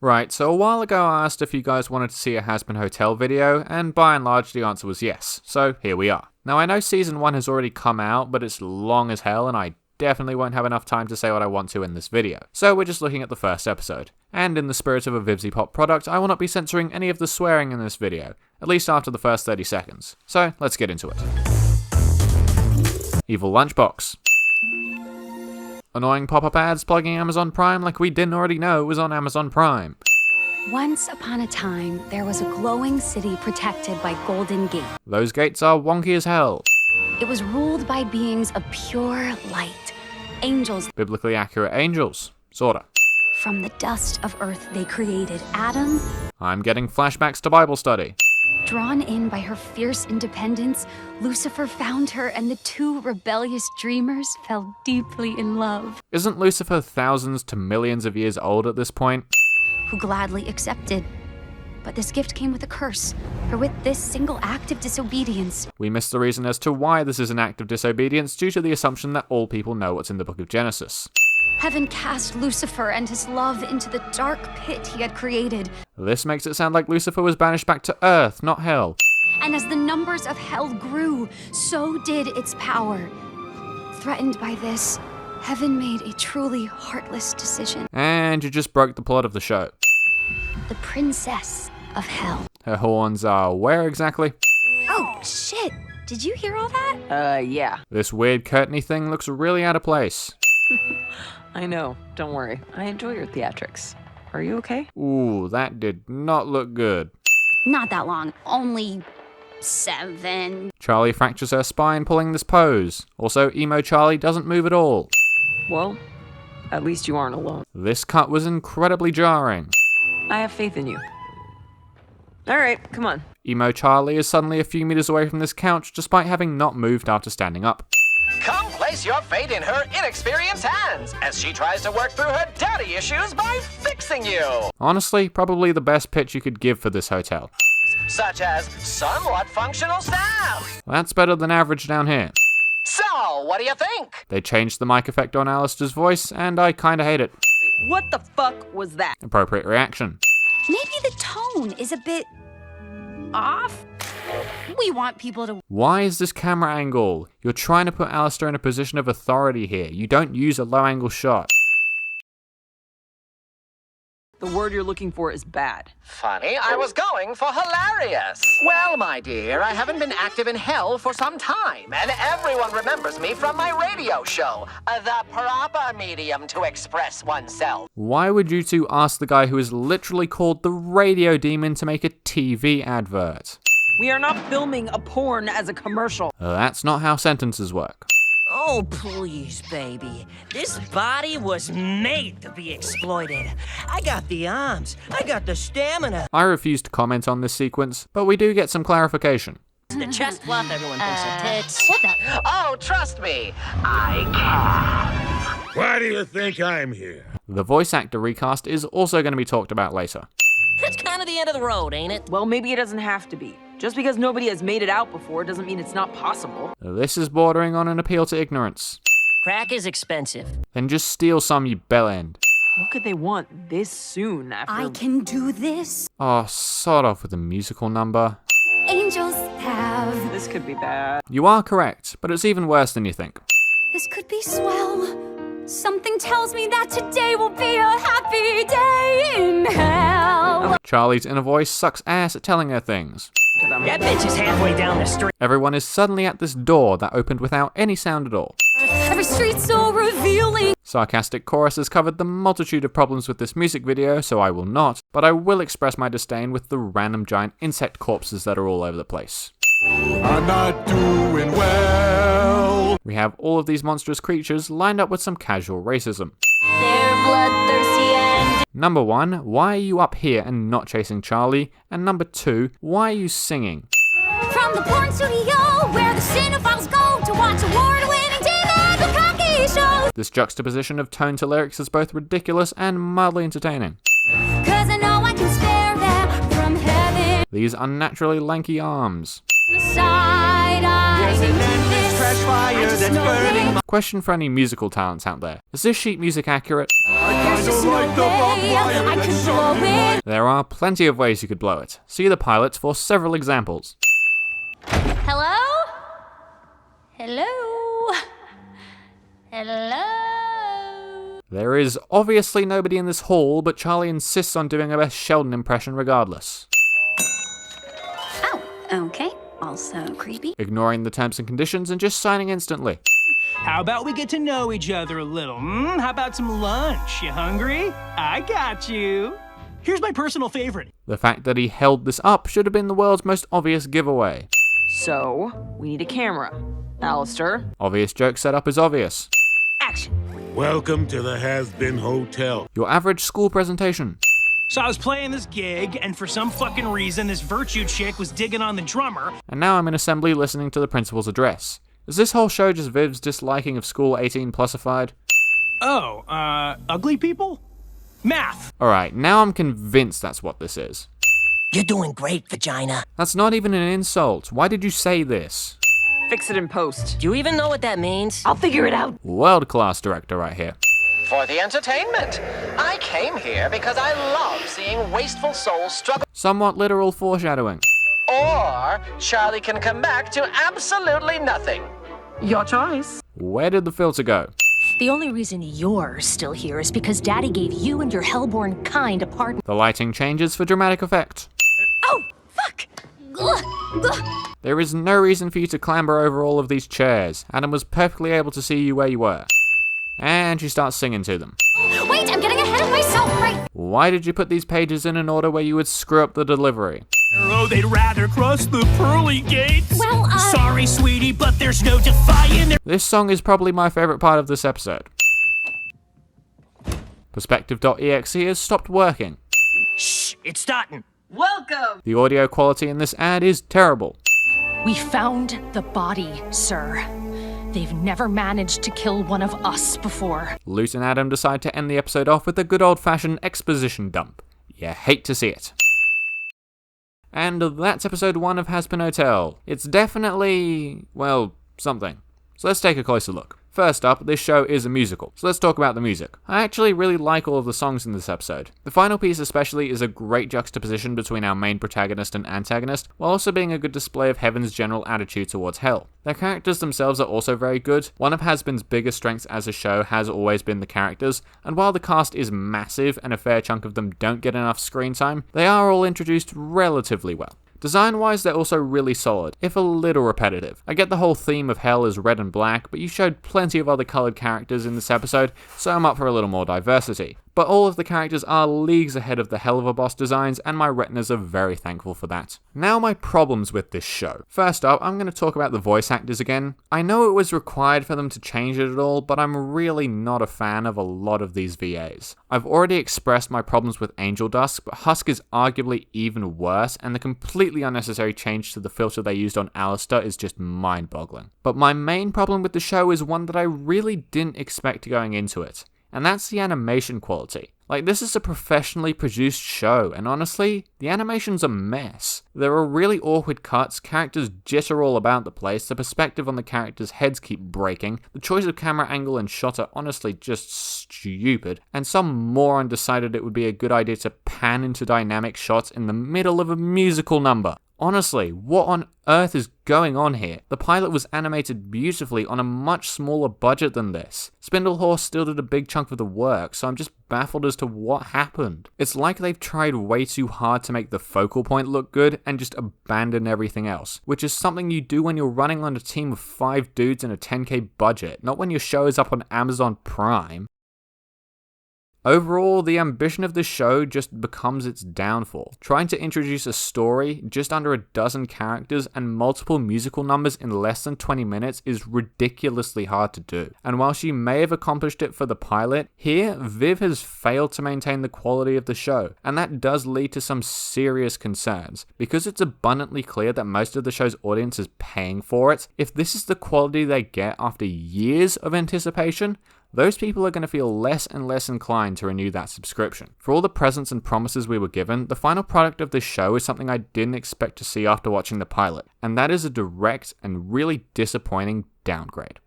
Right, so a while ago I asked if you guys wanted to see a Hazbin Hotel video, and by and large the answer was yes, so here we are. Now I know season 1 has already come out, but it's long as hell and I definitely won't have enough time to say what I want to in this video. So we're just looking at the first episode. And in the spirit of a VivziePop product, I will not be censoring any of the swearing in this video, at least after the first 30 seconds. So let's get into it. Evil Lunchbox. Annoying pop-up ads plugging Amazon Prime like we didn't already know it was on Amazon Prime. Once upon a time, there was a glowing city protected by golden gates. Those gates are wonky as hell. It was ruled by beings of pure light, angels. Biblically accurate angels. Sorta. From the dust of earth they created Adam. I'm getting flashbacks to Bible study. Drawn in by her fierce independence, Lucifer found her and the two rebellious dreamers fell deeply in love. Isn't Lucifer thousands to millions of years old at this point? Who gladly accepted. But this gift came with a curse, for with this single act of disobedience, we missed the reason as to why this is an act of disobedience due to the assumption that all people know what's in the book of Genesis. heaven cast Lucifer and his love into the dark pit he had created. This makes it sound like Lucifer was banished back to Earth, not hell. And as the numbers of hell grew, so did its power. Threatened by this, heaven made a truly heartless decision. And you just broke the plot of the show. The princess of hell. Her horns are where exactly? Oh, shit! Did you hear all that? Yeah. This weird curtainy thing looks really out of place. I know. Don't worry. I enjoy your theatrics. Are you okay? Ooh, that did not look good. Not that long. Only 7. Charlie fractures her spine pulling this pose. Also, emo Charlie doesn't move at all. Well, at least you aren't alone. This cut was incredibly jarring. I have faith in you. Alright, come on. Emo Charlie is suddenly a few meters away from this couch despite having not moved after standing up. Come place your fate in her inexperienced hands as she tries to work through her daddy issues by fixing you. Honestly, probably the best pitch you could give for this hotel. Such as somewhat functional staff. That's better than average down here. So, what do you think? They changed the mic effect on Alistair's voice, and I kinda hate it. What the fuck was that? Appropriate reaction. Maybe the tone is a bit off. We want people to... Why is this camera angle? You're trying to put Alistair in a position of authority here. You don't use a low angle shot. The word you're looking for is bad. Funny, I was going for hilarious. Well, my dear, I haven't been active in hell for some time, and everyone remembers me from my radio show, the proper medium to express oneself. Why would you two ask the guy who is literally called the radio demon to make a TV advert? We are not filming a porn as a commercial. That's not how sentences work. Oh, please, baby. This body was made to be exploited. I got the arms. I got the stamina. I refuse to comment on this sequence, but we do get some clarification. The chest fluff, everyone thinks of tits. What the... Oh, trust me, I can. Why do you think I'm here? The voice actor recast is also going to be talked about later. That's kind of the end of the road, ain't it? Well, maybe it doesn't have to be. Just because nobody has made it out before doesn't mean it's not possible. This is bordering on an appeal to ignorance. Crack is expensive. Then just steal some, you bellend. What could they want this soon after... I can do this. Oh, sod off with the musical number. Angels have... This could be bad. You are correct, but it's even worse than you think. This could be swell. Something tells me that today will be a happy day in hell. Charlie's inner voice sucks ass at telling her things. That bitch is halfway down the street. Everyone is suddenly at this door that opened without any sound at all. Every street's so revealing. Sarcastic chorus has covered the multitude of problems with this music video, so I will not, but I will express my disdain with the random giant insect corpses that are all over the place. I'm not doing well. We have all of these monstrous creatures lined up with some casual racism. They're bloodthirsty and... Number 1, why are you up here and not chasing Charlie? And number 2, why are you singing? From the porn studio where the cinephiles go to watch award-winning David Bukkake shows. This juxtaposition of tone to lyrics is both ridiculous and mildly entertaining. 'Cause I know I can spare them from heaven. These unnaturally lanky arms. The side eye into this trash fire that's burning. Question for any musical talents out there. Is this sheet music accurate? I don't like the barbed wire that's burning. There are plenty of ways you could blow it. See the pilot for several examples. Hello? Hello? Hello? There is obviously nobody in this hall, but Charlie insists on doing a Beth Sheldon impression regardless. Oh, okay. Also creepy. Ignoring the terms and conditions and just signing instantly. How about we get to know each other a little? How about some lunch? You hungry? I got you. Here's my personal favorite. The fact that he held this up should have been the world's most obvious giveaway. So, we need a camera. Alistair. Obvious joke setup is obvious. Action. Welcome to the Hazbin Hotel. Your average school presentation. So I was playing this gig, and for some fucking reason, this virtue chick was digging on the drummer. And now I'm in assembly listening to the principal's address. Is this whole show just Viv's disliking of school 18+ified? Oh, ugly people? Math. Alright, now I'm convinced that's what this is. You're doing great, vagina. That's not even an insult. Why did you say this? Fix it in post. Do you even know what that means? I'll figure it out. World-class director right here. For the entertainment. I came here because I love seeing wasteful souls struggle. Somewhat literal foreshadowing. Or Charlie can come back to absolutely nothing. Your choice. Where did the filter go? The only reason you're still here is because Daddy gave you and your hellborn kind a pardon. The lighting changes for dramatic effect. Oh, fuck! Ugh, ugh. There is no reason for you to clamber over all of these chairs. Adam was perfectly able to see you where you were. And she starts singing to them. Wait, I'm getting ahead of myself, right? Why did you put these pages in an order where you would screw up the delivery? Oh, they'd rather cross the pearly gates. Well, Sorry, sweetie, but there's no defying their... This song is probably my favorite part of this episode. Perspective.exe has stopped working. Shh, it's starting. Welcome. The audio quality in this ad is terrible. We found the body, sir. They've never managed to kill one of us before. Luke and Adam decide to end the episode off with a good old-fashioned exposition dump. You hate to see it. And that's episode 1 of Hazbin Hotel. It's definitely, well, something. So let's take a closer look. First up, this show is a musical, so let's talk about the music. I actually really like all of the songs in this episode. The final piece especially is a great juxtaposition between our main protagonist and antagonist, while also being a good display of Heaven's general attitude towards Hell. Their characters themselves are also very good. One of Hazbin's biggest strengths as a show has always been the characters, and while the cast is massive and a fair chunk of them don't get enough screen time, they are all introduced relatively well. Design-wise, they're also really solid, if a little repetitive. I get the whole theme of Hell is red and black, but you showed plenty of other coloured characters in this episode, so I'm up for a little more diversity. But all of the characters are leagues ahead of the Hell of a Boss designs, and my retinas are very thankful for that. Now my problems with this show. First up, I'm going to talk about the voice actors again. I know it was required for them to change it at all, but I'm really not a fan of a lot of these VAs. I've already expressed my problems with Angel Dusk, but Husk is arguably even worse, and the completely unnecessary change to the filter they used on Alistair is just mind-boggling. But my main problem with the show is one that I really didn't expect going into it. And that's the animation quality. Like, this is a professionally produced show, and honestly, the animation's a mess. There are really awkward cuts, characters jitter all about the place, the perspective on the characters' heads keep breaking, the choice of camera angle and shot are honestly just stupid, and some moron decided it would be a good idea to pan into dynamic shots in the middle of a musical number. Honestly, what on earth is going on here? The pilot was animated beautifully on a much smaller budget than this. Spindlehorse still did a big chunk of the work, so I'm just baffled as to what happened. It's like they've tried way too hard to make the focal point look good and just abandon everything else, which is something you do when you're running on a team of 5 dudes in a $10K budget, not when your show is up on Amazon Prime. Overall, the ambition of the show just becomes its downfall. Trying to introduce a story, just under a dozen characters, and multiple musical numbers in less than 20 minutes is ridiculously hard to do. And while she may have accomplished it for the pilot, here, Viv has failed to maintain the quality of the show, and that does lead to some serious concerns. Because it's abundantly clear that most of the show's audience is paying for it, if this is the quality they get after years of anticipation, those people are going to feel less and less inclined to renew that subscription. For all the presents and promises we were given, the final product of this show is something I didn't expect to see after watching the pilot, and that is a direct and really disappointing downgrade.